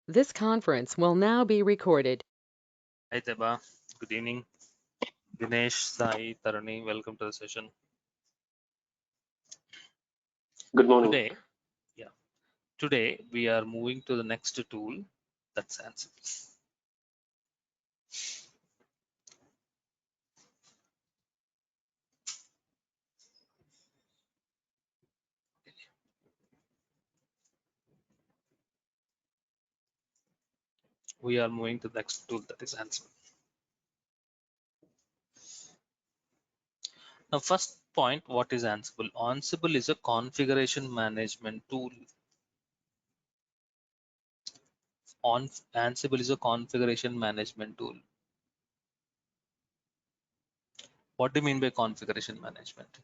This conference will now be recorded. Hi Deba, good evening. Dinesh, Sai, Tarani, welcome to the session. Good morning. Today, today we are moving to the next tool, that's Ansible. We are moving to the next tool, that is Ansible. Now, first point, what is Ansible? Ansible is a configuration management tool. Ansible is a configuration management tool. What do you mean by configuration management?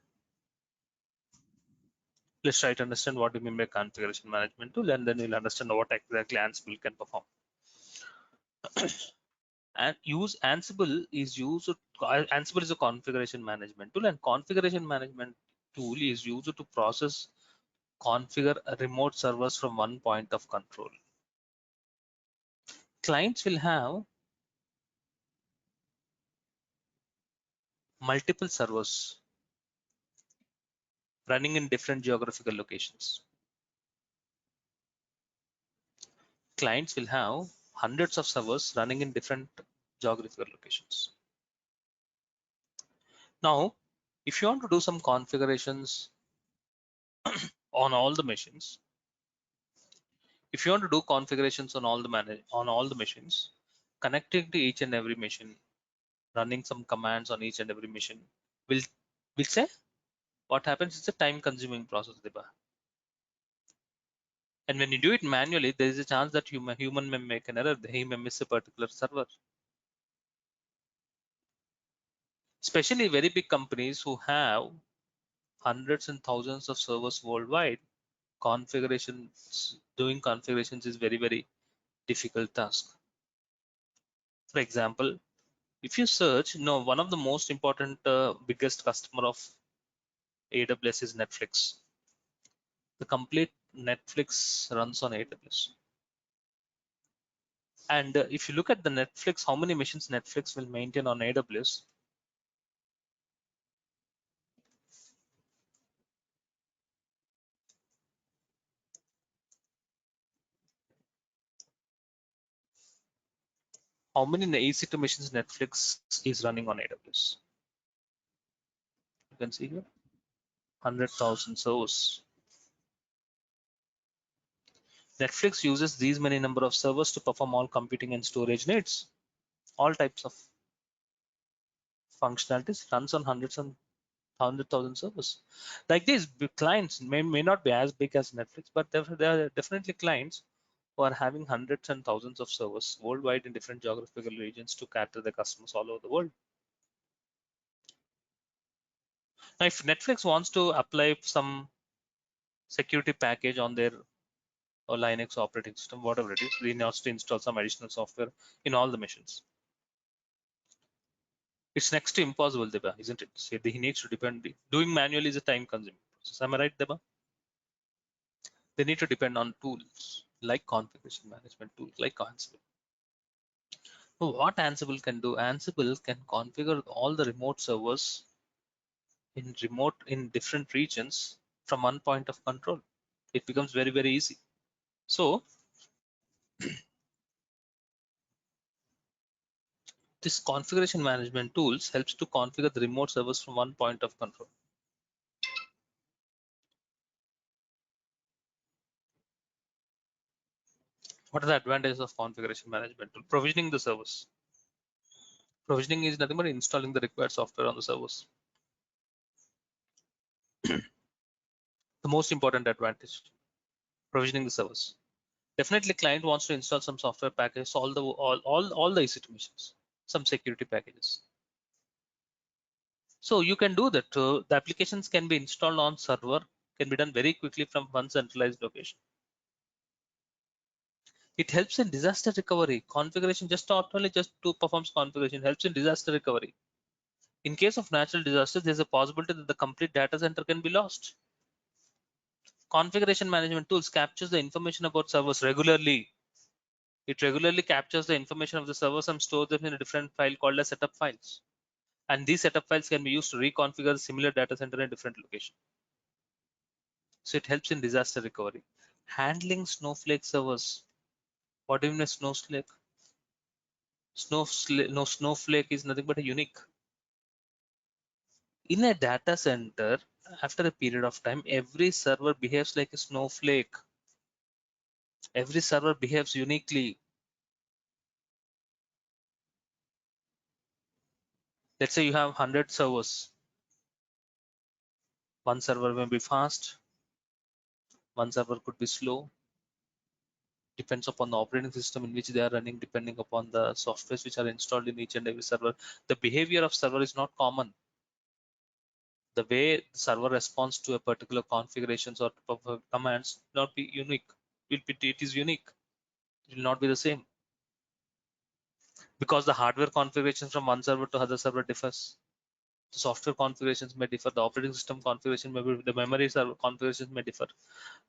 Let's try to understand what do you mean by configuration management tool, and then we'll understand what exactly Ansible can perform. And Ansible is a configuration management tool, and configuration management tool is used to configure remote servers from one point of control. Clients will have multiple servers running in different geographical locations. Clients will have hundreds of servers running in different geographical locations. Now, if you want to do some configurations on all the machines, on all the machines, connecting to each and every machine, running some commands on each and every machine will say what happens. It's a time consuming process, Deba. And when you do it manually, there is a chance that human may make an error. He may miss a particular server. Especially very big companies who have hundreds and thousands of servers worldwide, doing configurations is very difficult task. For example, if you search, one of the most important biggest customer of AWS is Netflix. The complete Netflix runs on AWS. And if you look at the Netflix, how many machines Netflix will maintain on AWS? How many EC2 machines Netflix is running on AWS? You can see here, 100,000 servers. Netflix uses these many number of servers to perform all computing and storage needs. All types of functionalities runs on hundreds and 100,000 servers. Like these clients may not be as big as Netflix, but there are definitely clients who are having hundreds and thousands of servers worldwide in different geographical regions to cater the customers all over the world. Now, if Netflix wants to apply some security package on their or Linux operating system, whatever it is, they need to install some additional software in all the machines. It's next to impossible, Deba, isn't it? So he needs to depend. Doing manually is a time-consuming process. Am I right, Deba? They need to depend on tools like configuration management tools like Ansible. So what Ansible can do? Ansible can configure all the remote servers in different regions from one point of control. It becomes very easy. So this configuration management tools helps to configure the remote servers from one point of control. What are the advantages of configuration management tool? Provisioning the servers. Provisioning is nothing but installing the required software on the servers. The most important advantage, provisioning the servers. Definitely client wants to install some software package, all the EC2 machines, some security packages. So you can do that. The applications can be installed on server, can be done very quickly from one centralized location. It helps in disaster recovery. Configuration not only just to perform configuration, helps in disaster recovery. In case of natural disasters, there's a possibility that the complete data center can be lost. Configuration management tools captures the information about servers regularly. It regularly captures the information of the servers and stores them in a different file called as setup files. And these setup files can be used to reconfigure the similar data center in a different location. So it helps in disaster recovery. Handling Snowflake servers. What do you mean by Snowflake? Snowflake is nothing but a unique. In a data center, after a period of time, every server behaves like a snowflake. Every server behaves uniquely. Let's say you have 100 servers. One server may be fast, one server could be slow. Depends upon the operating system in which they are running, depending upon the softwares which are installed in each and every server. The behavior of server is not common. The way the server responds to a particular configurations or commands not be unique. It is unique. It will not be the same because the hardware configuration from one server to other server differs. The software configurations may differ. The operating system configuration may be, the memory server configurations may differ.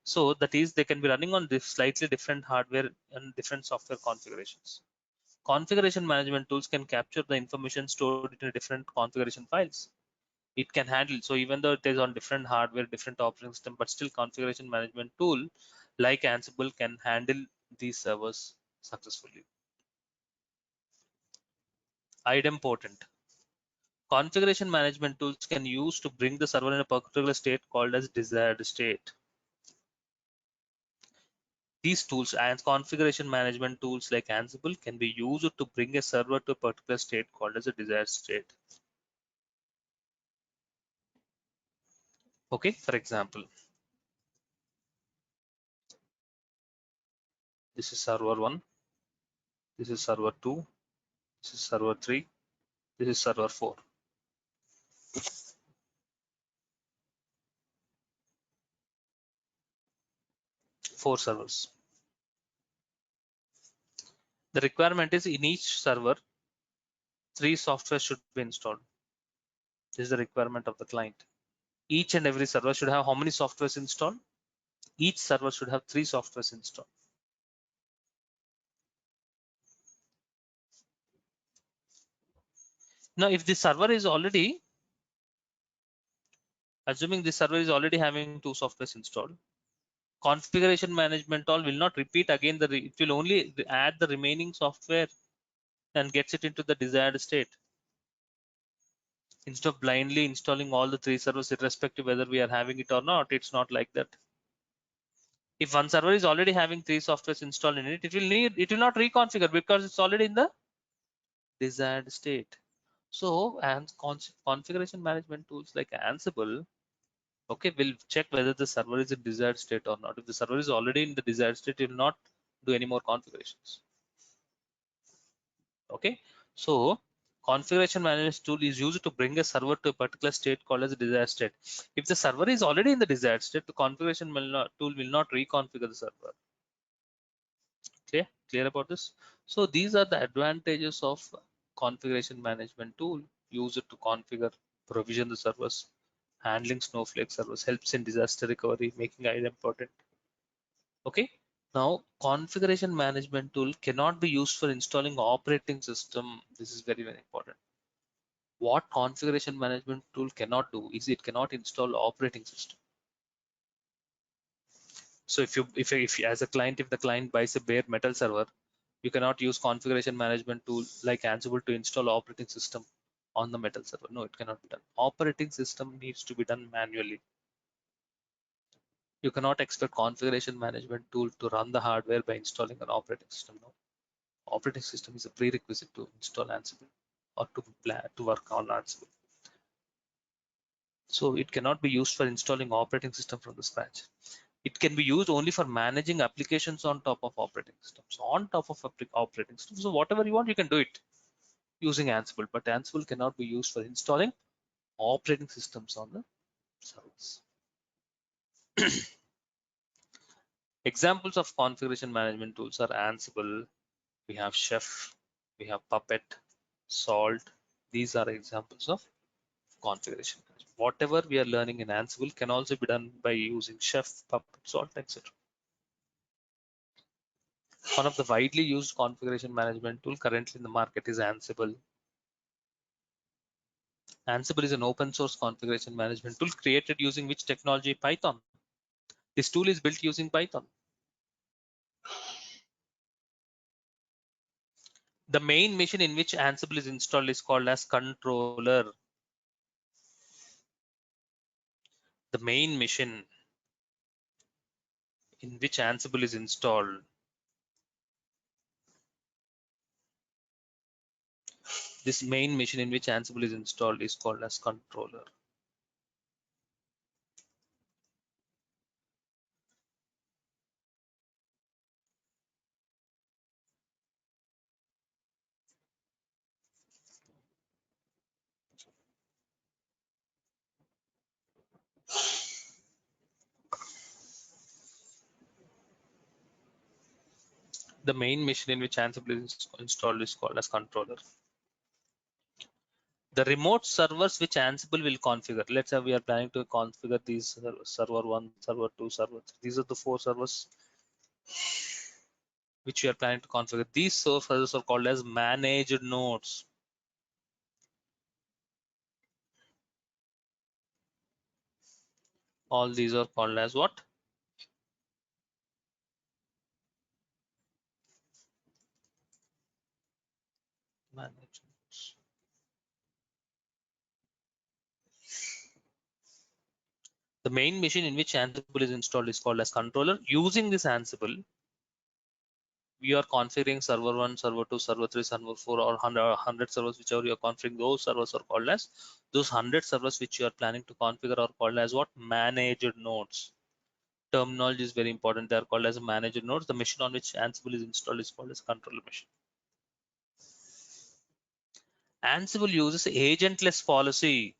So that is, they can be running on this slightly different hardware and different software configurations. Configuration management tools can capture the information stored in different configuration files. It can handle, so even though it is on different hardware, different operating system, but still configuration management tool like Ansible can handle these servers successfully. Idempotent. Configuration management tools can use to bring the server in a particular state called as desired state. These tools and configuration management tools like Ansible can be used to bring a server to a particular state called as a desired state. Okay, for example, this is server 1, this is server 2, this is server 3, this is server 4. Four servers. The requirement is in each server, 3 software should be installed. This is the requirement of the client. Each and every server should have how many softwares installed? Each server should have 3 softwares installed. Now, if the server is already, assuming the server is already having 2 softwares installed, configuration management tool will not repeat again. It will only add the remaining software and gets it into the desired state. Instead of blindly installing all the 3 servers, irrespective whether we are having it or not, it's not like that. If one server is already having 3 softwares installed in it, it will not reconfigure because it's already in the desired state. So, and configuration management tools like Ansible, okay, will check whether the server is in desired state or not. If the server is already in the desired state, it will not do any more configurations. Okay, so configuration management tool is used to bring a server to a particular state called as a desired state. If the server is already in the desired state, the configuration tool will not reconfigure the server. Clear about this? So these are the advantages of configuration management tool used to configure, provision the servers. Handling Snowflake servers helps in disaster recovery, making it important. Okay. Now, configuration management tool cannot be used for installing operating system. This is very, very important. What configuration management tool cannot do is it cannot install operating system. So if you as a client, if the client buys a bare metal server, you cannot use configuration management tool like Ansible to install operating system on the metal server. No, it cannot be done. Operating system needs to be done manually. You cannot expect configuration management tool to run the hardware by installing an operating system. No, operating system is a prerequisite to install Ansible or to work on Ansible. So it cannot be used for installing operating system from the scratch. It can be used only for managing applications on top of operating systems, on top of operating systems. So whatever you want, you can do it using Ansible, but Ansible cannot be used for installing operating systems on the servers. Examples of configuration management tools are Ansible, we have Chef, we have Puppet, Salt. These are examples of configuration. Whatever we are learning in Ansible can also be done by using Chef, Puppet, Salt, etc. One of the widely used configuration management tool currently in the market is Ansible. Ansible is an open source configuration management tool created using which technology? Python. This tool is built using Python. The main machine in which Ansible is installed is called as controller. The main machine in which Ansible is installed. This main machine in which Ansible is installed is called as controller. The main machine in which Ansible is installed is called as controller. The remote servers which Ansible will configure. Let's say we are planning to configure these server 1, server 2, server 3. These are the 4 servers which we are planning to configure. These servers are called as managed nodes. All these are called as what? Managed nodes. The main machine in which Ansible is installed is called as controller. Using this Ansible, we are configuring server 1, server 2, server 3, server 4, or 100 servers, whichever you are configuring. Those servers are called as, those 100 servers which you are planning to configure are called as what? Managed nodes. Terminology is very important. They are called as managed nodes. The machine on which Ansible is installed is called as controller machine. Ansible uses agentless policy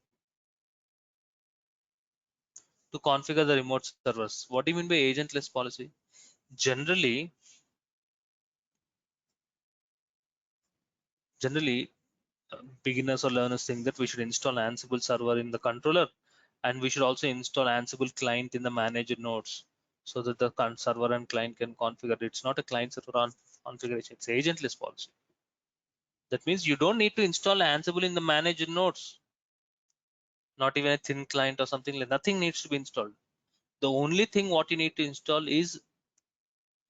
to configure the remote servers. What do you mean by agentless policy? Generally, beginners or learners think that we should install Ansible server in the controller, and we should also install Ansible client in the managed nodes so that the server and client can configure. It's not a client server on configuration, it's agentless policy. That means you don't need to install Ansible in the managed nodes, not even a thin client or something like. Nothing needs to be installed. The only thing what you need to install is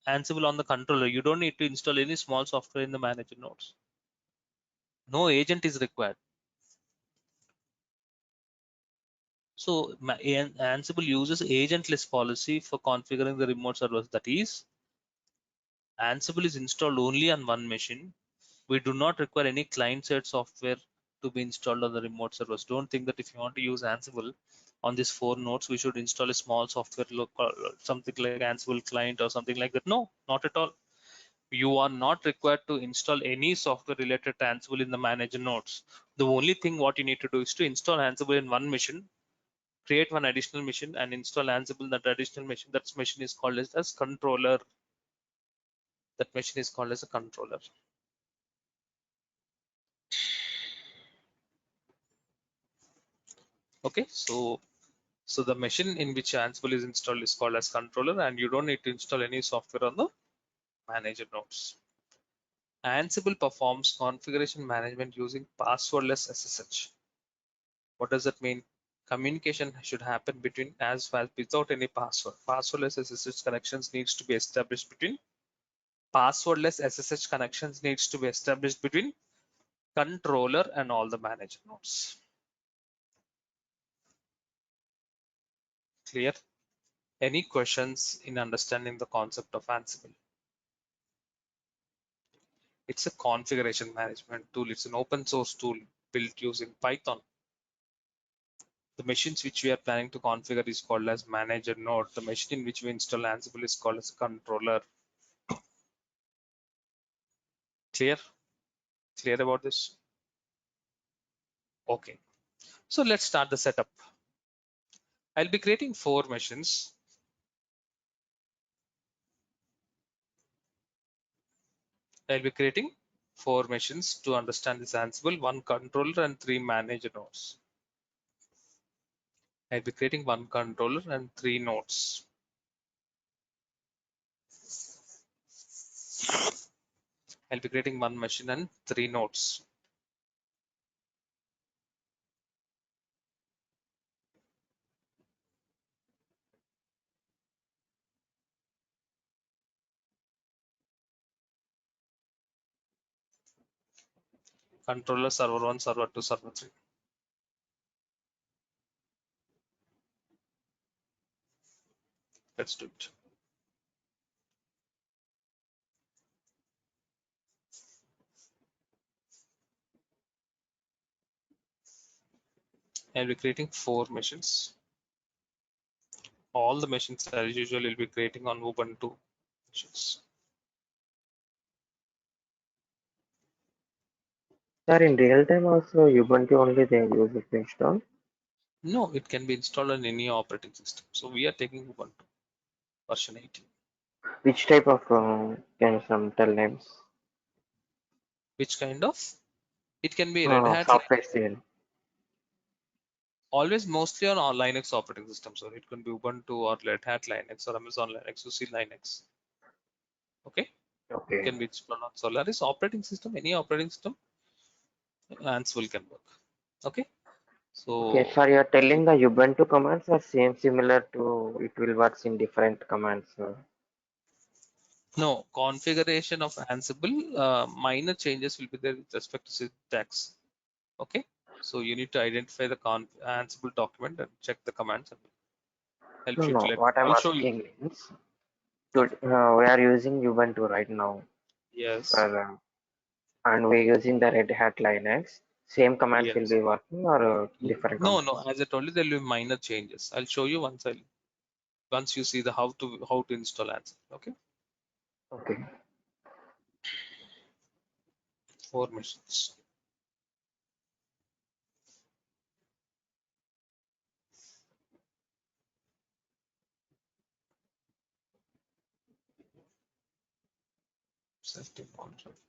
Ansible on the controller. You don't need to install any small software in the managed nodes. No agent is required. So Ansible uses agentless policy for configuring the remote servers. That is, Ansible is installed only on one machine. We do not require any client-side software to be installed on the remote servers. Don't think that if you want to use Ansible on these 4 nodes, we should install a small software, something like Ansible client or something like that. No, not at all. You are not required to install any software related to Ansible in the managed nodes. The only thing what you need to do is to install Ansible in one machine, create one additional machine, and install Ansible in that additional machine. That machine is called as controller. That machine is called as a controller. Okay, so the machine in which Ansible is installed is called as controller, and you don't need to install any software on the managed nodes. Ansible performs configuration management using passwordless SSH. What does that mean? Communication should happen between as well without any password. Passwordless SSH connections needs to be established between controller and all the managed nodes. Clear? Any questions in understanding the concept of Ansible? It's a configuration management tool. It's an open source tool built using Python. The machines which we are planning to configure is called as manager node. The machine in which we install Ansible is called as controller. Clear? Clear about this? Okay. So let's start the setup. I'll be creating 4 machines. I'll be creating 4 machines to understand this Ansible, 1 controller and 3 manager nodes. I'll be creating 1 controller and 3 nodes. I'll be creating one machine and 3 nodes. Controller server 1, server 2, server 3. Let's do it. I'll be creating 4 machines. All the machines as usual will be creating on Ubuntu machines. Sir, in real time also Ubuntu only they use it to install. No, it can be installed on any operating system. So we are taking Ubuntu version 18. Which type of can some tell names? Which kind of? It can be Red Hat, software CL. always mostly on our Linux operating system. So it can be Ubuntu or Red Hat Linux or Amazon Linux, UC Linux. Okay. Okay. It can be installed on Solaris operating system, any operating system, Ansible can work. Okay. So Okay, sir, you are telling the Ubuntu commands are same similar to it will works in different commands. no, configuration of Ansible, minor changes will be there with respect to syntax. Okay. So you need to identify the Ansible document and check the commands and help No, you no. to let. What I'm I'll show you. asking means, we are using Ubuntu right now, Yes. and we're using the Red Hat Linux. Same commands will Yes. be working or different No, commands? no. As I told you, there will be minor changes. I'll show you once you see the how to install Ansible. Okay. Okay. 4 machines. Safety contracts.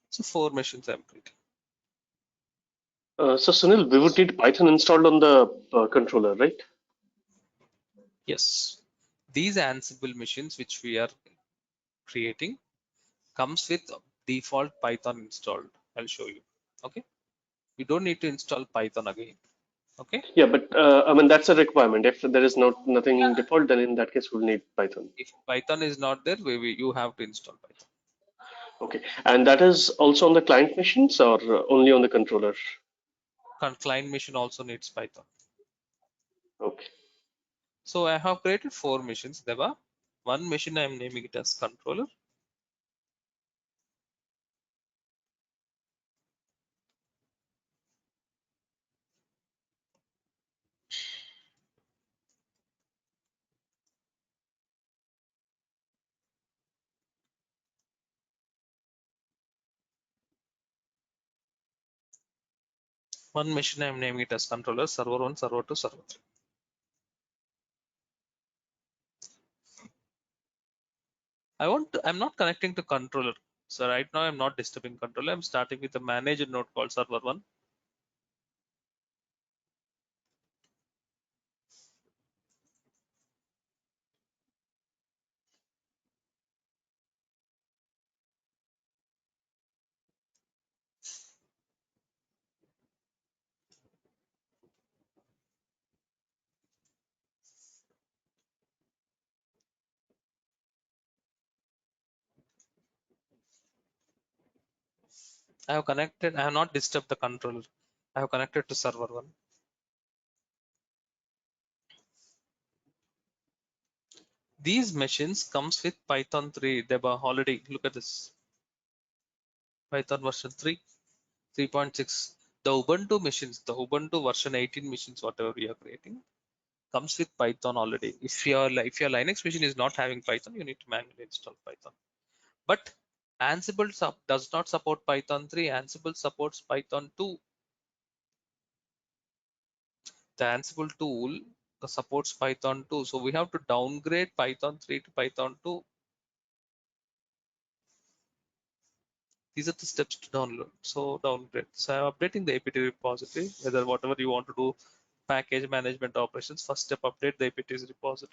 So 4 machines I'm creating. So Sunil, we would need Python installed on the controller, right? Yes. These Ansible machines which we are creating comes with default Python installed. I'll show you. Okay. You don't need to install Python again. Okay. Yeah, but I mean that's a requirement. If there is nothing default, then in that case we'll need Python. If Python is not there, you have to install Python. Okay, and that is also on the client machines or only on the controller? Client machine also needs Python. Okay. So I have created 4 machines, Deva. One machine I am naming it as controller. One machine I am naming it as controller, server 1, server 2, server 3. I'm not connecting to controller. So right now I'm not disturbing controller. I'm starting with a manager node called server 1. I have not disturbed the controller. I have connected to server 1. These machines comes with Python 3. They were already, look at this. Python version 3, 3.6. The Ubuntu machines, the Ubuntu version 18 machines, whatever we are creating, comes with Python already. If your Linux machine is not having Python, you need to manually install Python. But Ansible does not support Python 3. Ansible supports Python 2. The Ansible tool supports Python 2. So we have to downgrade Python 3 to Python 2. These are the steps to download. So downgrade. So I'm updating the apt repository, whether whatever you want to do, package management operations, first step update the apt repository.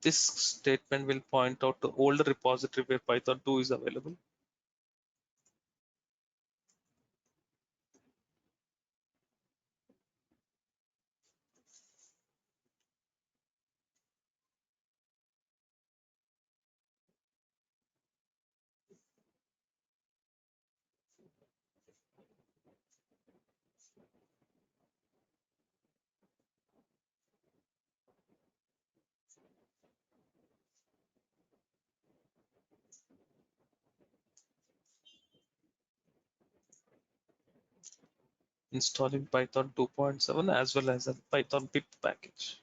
This statement will point out the older repository where Python 2 is available. Installing Python 2.7 as well as a Python pip package.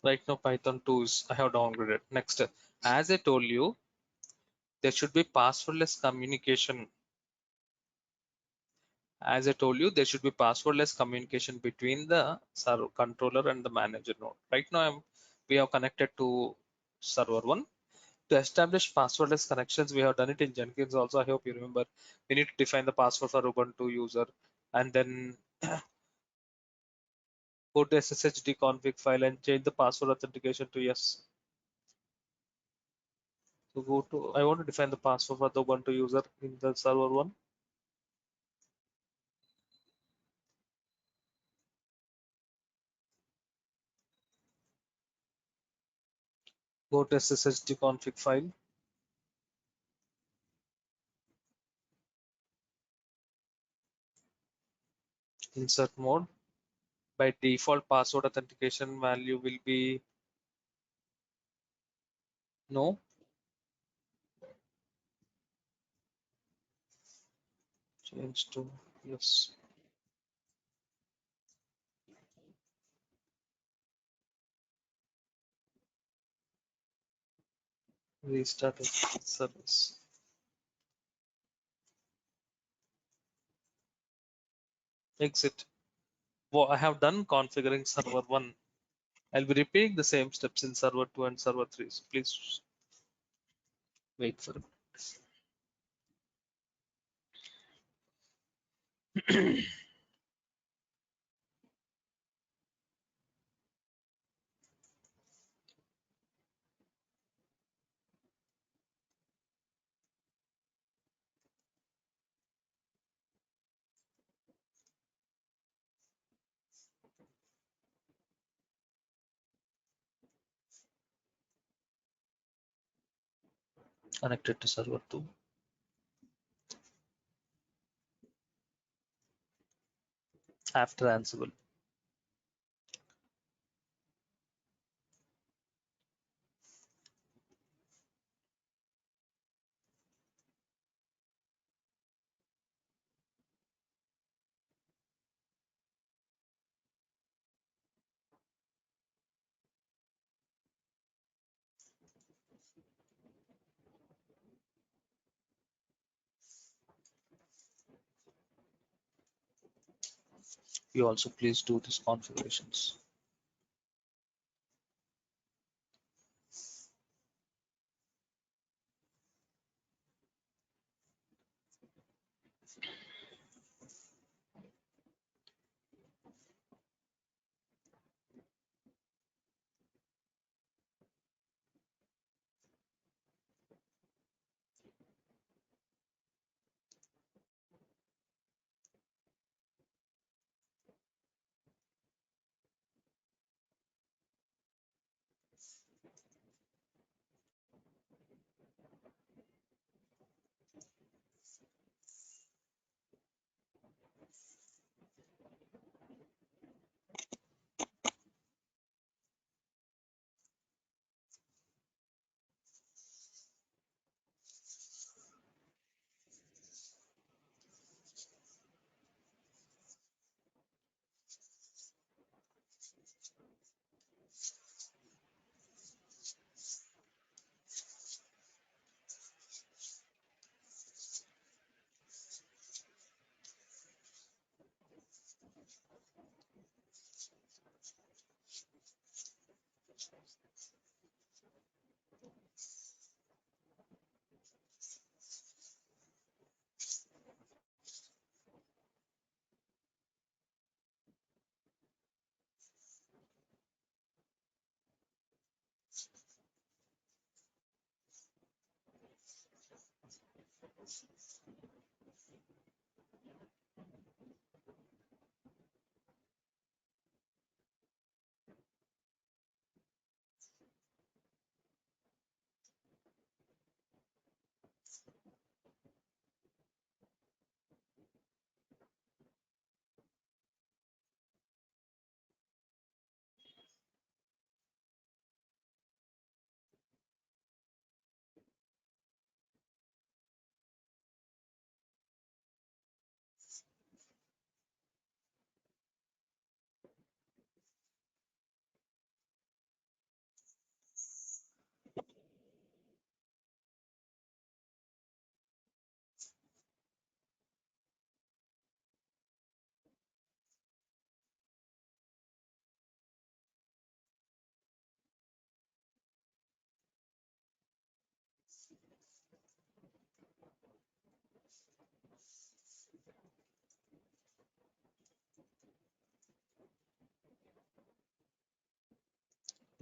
Right now Python 2 is I have downgraded. Next, as I told you, there should be passwordless communication. As I told you, there should be passwordless communication between the server controller and the manager node. Right now we have connected to server 1. To establish passwordless connections, we have done it in Jenkins also. I hope you remember. We need to define the password for Ubuntu user and then go to SSHD config file and change the password authentication to yes. So go to, I want to define the password for the Ubuntu user in the server 1. Go to SSHD config file, insert mode. By default, password authentication value will be no. Change to yes. Restart service. Exit. Well, I have done configuring server 1. I'll be repeating the same steps in server 2 and server 3. So please wait for it. Connected to server 2. After Ansible. You also please do these configurations.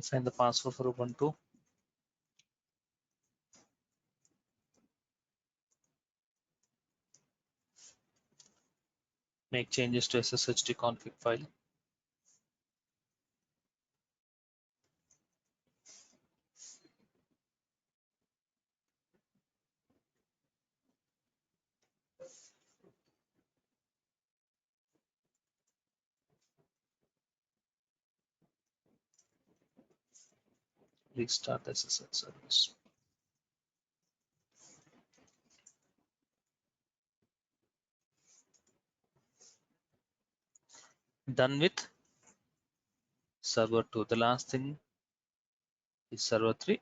Define the password for Ubuntu. Make changes to SSHD config file. Restart the SSH service. Done with server 2. The last thing is server 3.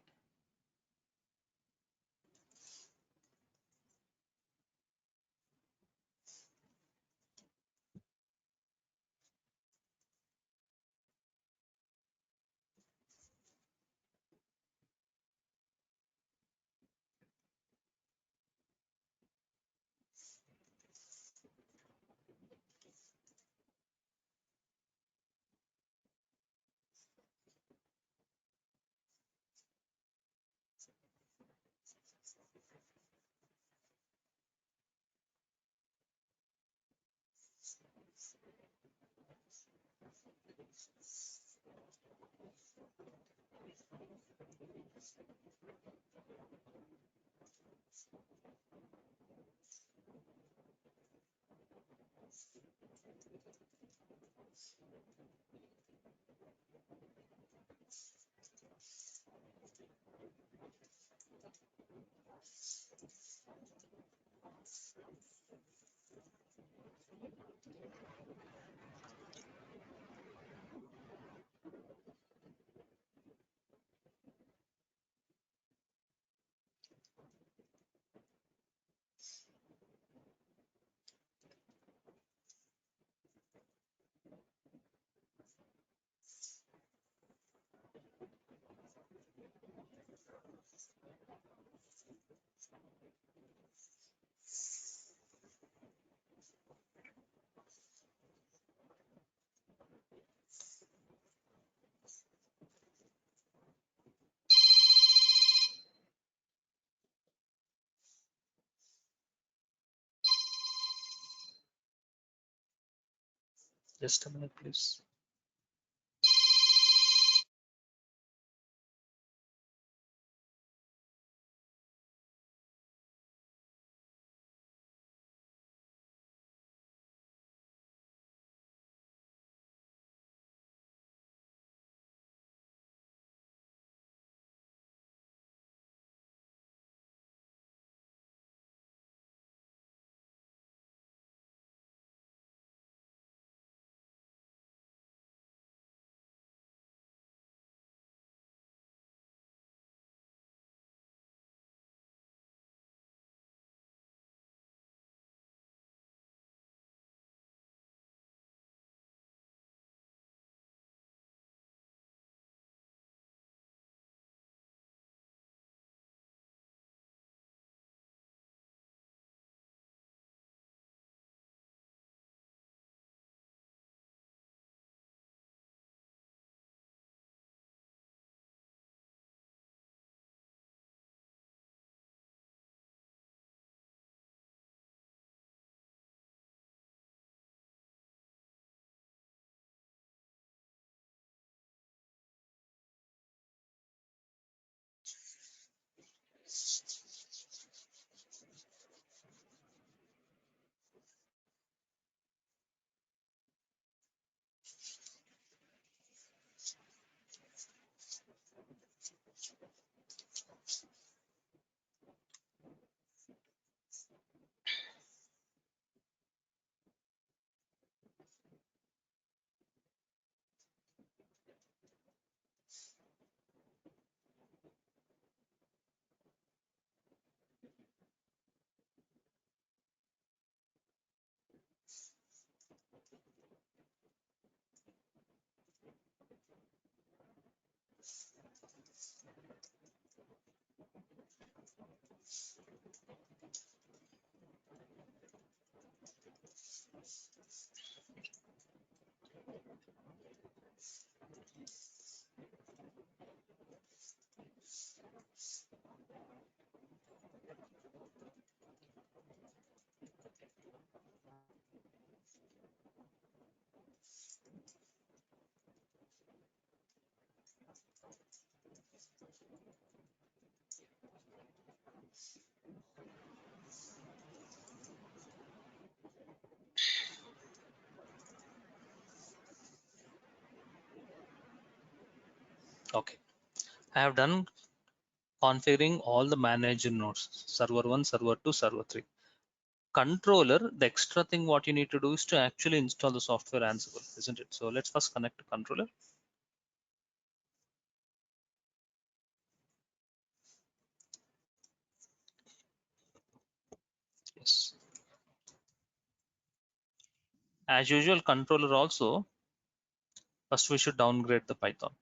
Just a minute, please. Okay, I have done configuring all the manager nodes, server 1, server 2, server 3. Controller, the extra thing what you need to do is to actually install the software Ansible, isn't it? So let's first connect to controller. Yes. As usual, controller also, first we should downgrade the Python.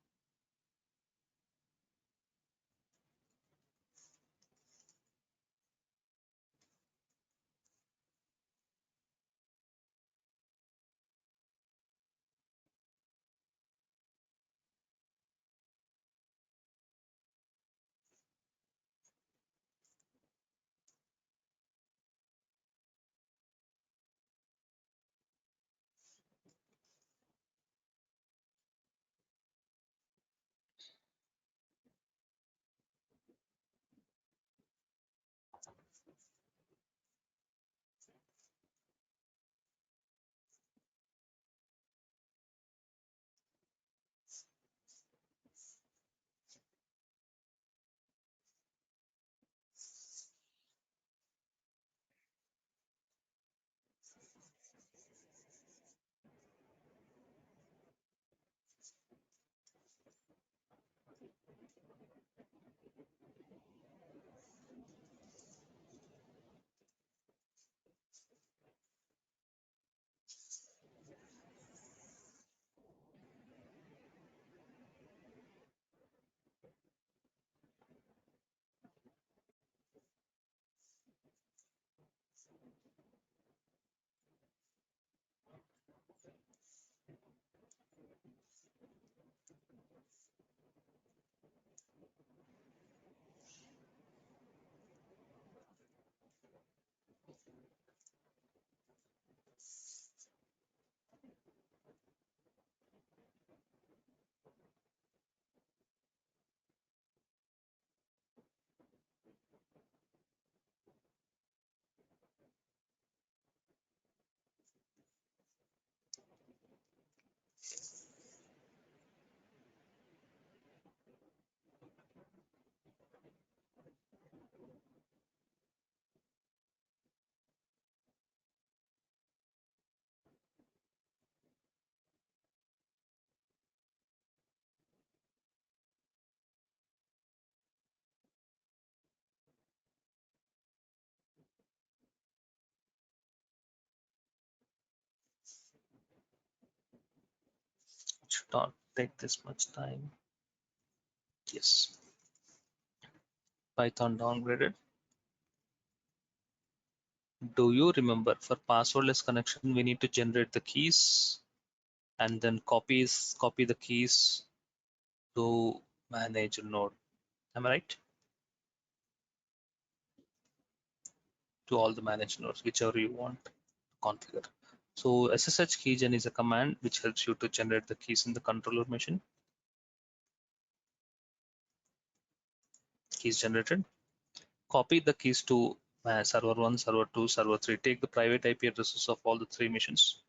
not take this much time. Yes. Python downgraded. Do you remember for passwordless connection, we need to generate the keys and then copy the keys to manage node. Am I right? To all the managed nodes, whichever you want to configure. So SSH keygen is a command which helps you to generate the keys in the controller machine. Keys generated. Copy the keys to server 1, server 2, server 3. Take the private IP addresses of all the 3 machines.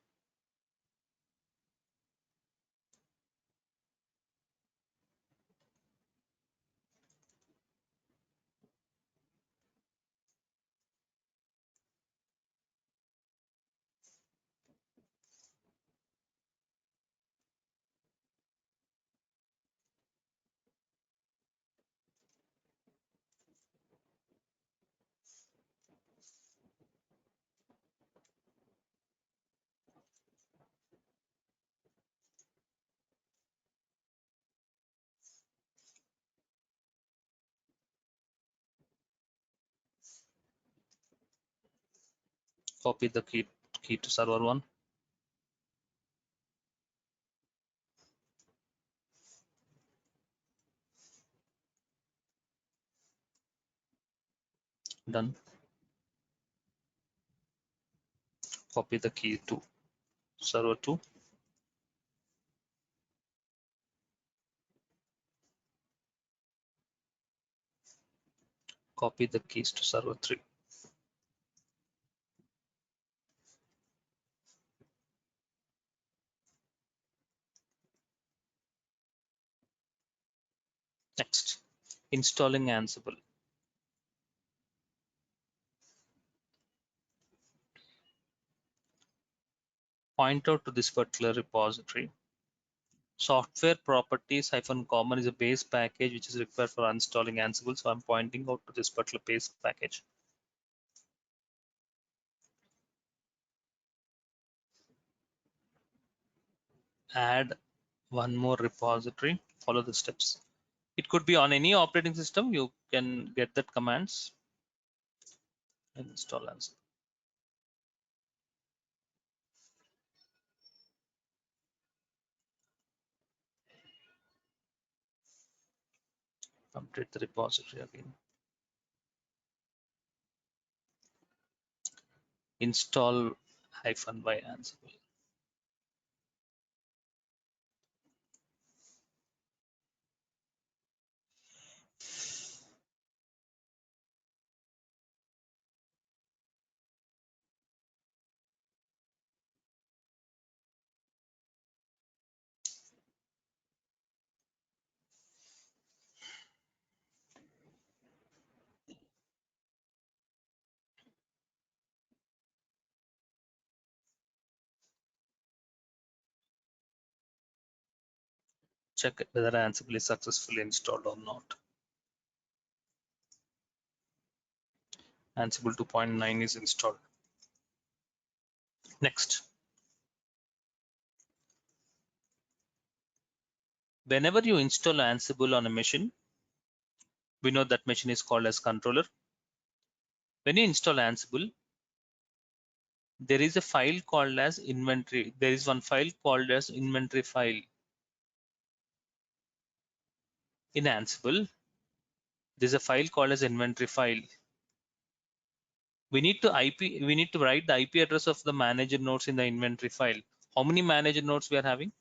Copy the key to server 1. Done. Copy the key to server 2. Copy the keys to server 3. Next, installing Ansible. Point out to this particular repository. Software properties -common is a base package which is required for installing Ansible. So I'm pointing out to this particular base package. Add one more repository. Follow the steps. It could be on any operating system. You can get that commands. Install Ansible. Update the repository again. Install -y Ansible. Check whether Ansible is successfully installed or not. Ansible 2.9 is installed. Next, whenever you install Ansible on a machine, we know that machine is called as controller. When you install Ansible, there is a file called as inventory. There is one file called as inventory file. In Ansible, there's a file called as inventory file. We need to write the IP address of the manager nodes in the inventory file. How many manager nodes we are having?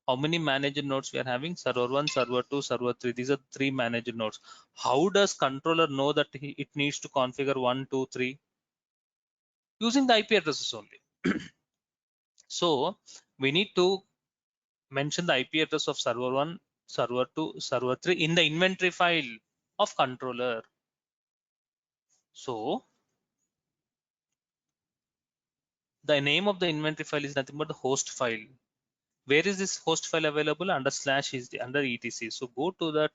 How many manager nodes we are having? Server 1, server 2, server 3. These are 3 manager nodes. How does controller know that it needs to configure 1, 2, 3? Using the IP addresses only. So we need to mention the IP address of server 1, server 2, server 3 in the inventory file of controller. So the name of the inventory file is nothing but the host file. Where is this host file available? Under slash is the under etc. So go to that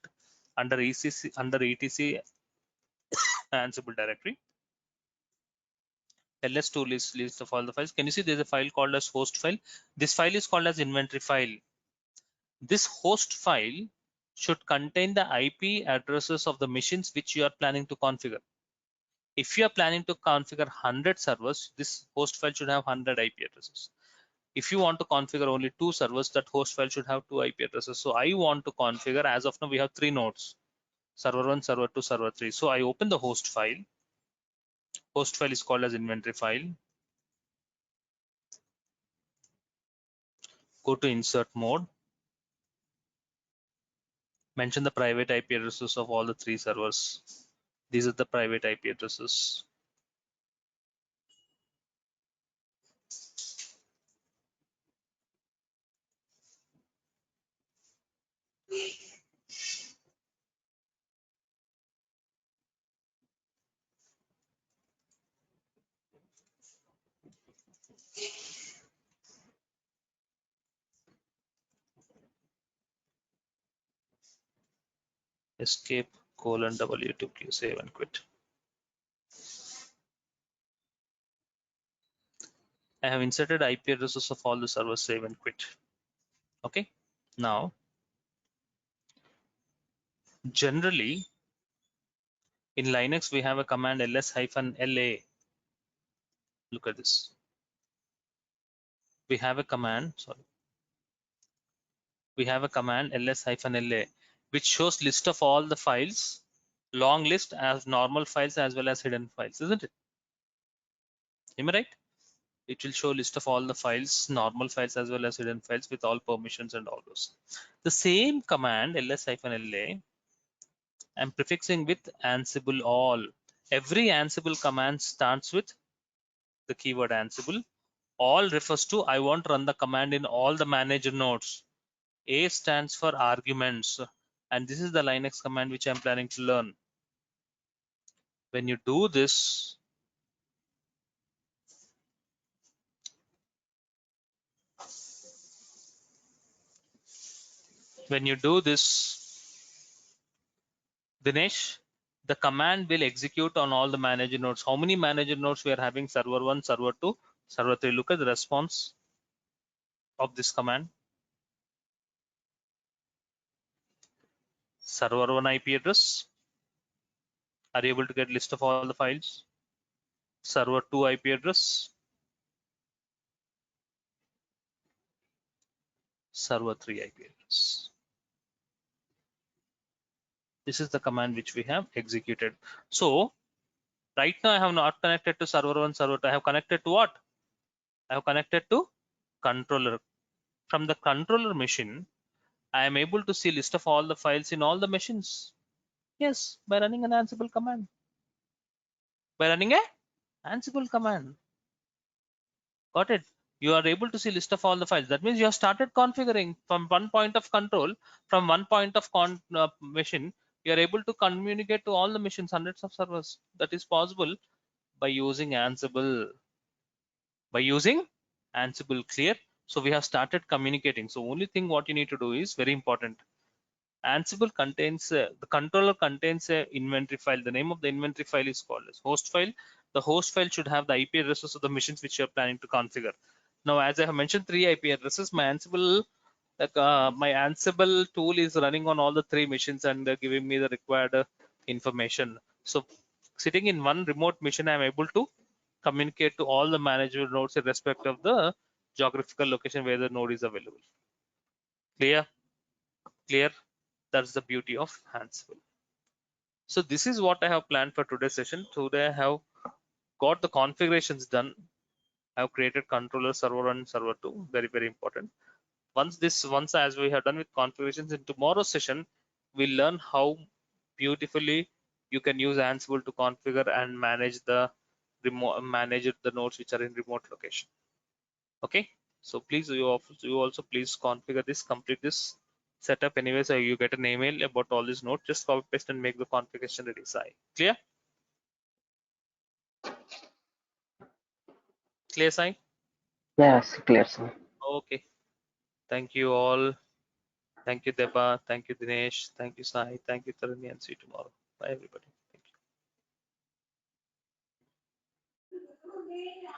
under etc Ansible directory. ls2 list of all the files. Can you see there's a file called as host file? This file is called as inventory file. This host file should contain the IP addresses of the machines which you are planning to configure. If you are planning to configure 100 servers, this host file should have 100 IP addresses. If you want to configure only 2 servers, that host file should have 2 IP addresses. So I want to configure, as of now we have 3 nodes, server 1, server 2, server 3. So I open the host file. Host file is called as inventory file. Go to insert mode. Mention the private IP addresses of all the 3 servers. These are the private IP addresses. Escape :W to save and quit. I have inserted IP addresses of all the servers, save and quit. Okay. Now, generally in Linux we have a command ls-la. Look at this. We have a command, ls-la, which shows list of all the files, long list as normal files as well as hidden files, isn't it? Am I right? It will show list of all the files, normal files as well as hidden files with all permissions and all those. The same command ls-la, I'm prefixing with Ansible all. Every Ansible command starts with the keyword Ansible. All refers to I want to run the command in all the manager nodes. A stands for arguments, and this is the Linux command which I'm planning to learn. When you do this, Dinesh, the command will execute on all the manager nodes. How many manager nodes we are having? Server 1, server 2, server 3. Look at the response of this command. Server 1 IP address. Are you able to get list of all the files? Server 2 IP address. Server 3 IP address. This is the command which we have executed. So right now I have not connected to server 1, server 2. I have connected to what? I have connected to controller. From the controller machine, I am able to see list of all the files in all the machines. Yes, by running an Ansible command. By running a Ansible command. Got it? You are able to see list of all the files. That means you have started configuring from one point of control, from one point of machine. You are able to communicate to all the machines, hundreds of servers. That is possible by using Ansible. Clear. So we have started communicating. So only thing what you need to do is very important. Ansible contains the controller contains a inventory file. The name of the inventory file is called as host file. The host file should have the IP addresses of the machines which you are planning to configure. Now, as I have mentioned, 3 IP addresses. My Ansible tool is running on all the 3 machines and giving me the required information. So, sitting in one remote machine, I am able to communicate to all the manager nodes in respect of the geographical location where the node is available. Clear? Clear? That's the beauty of Ansible. So this is what I have planned for today's session. Today I have got the configurations done. I have created controller server 1, server 2. Very, very important. Once as we have done with configurations, in tomorrow's session, we'll learn how beautifully you can use Ansible to configure and manage the nodes which are in remote location. Okay. So please, you also please configure this, complete this setup. Anyway, so you get an email about all these nodes. Just copy paste and make the configuration ready. Clear? Clear, Sai? Yes, clear, sir. Okay. Thank you all. Thank you, Deba. Thank you, Dinesh. Thank you, Sai. Thank you, Tarani, and see you tomorrow. Bye, everybody. Thank you.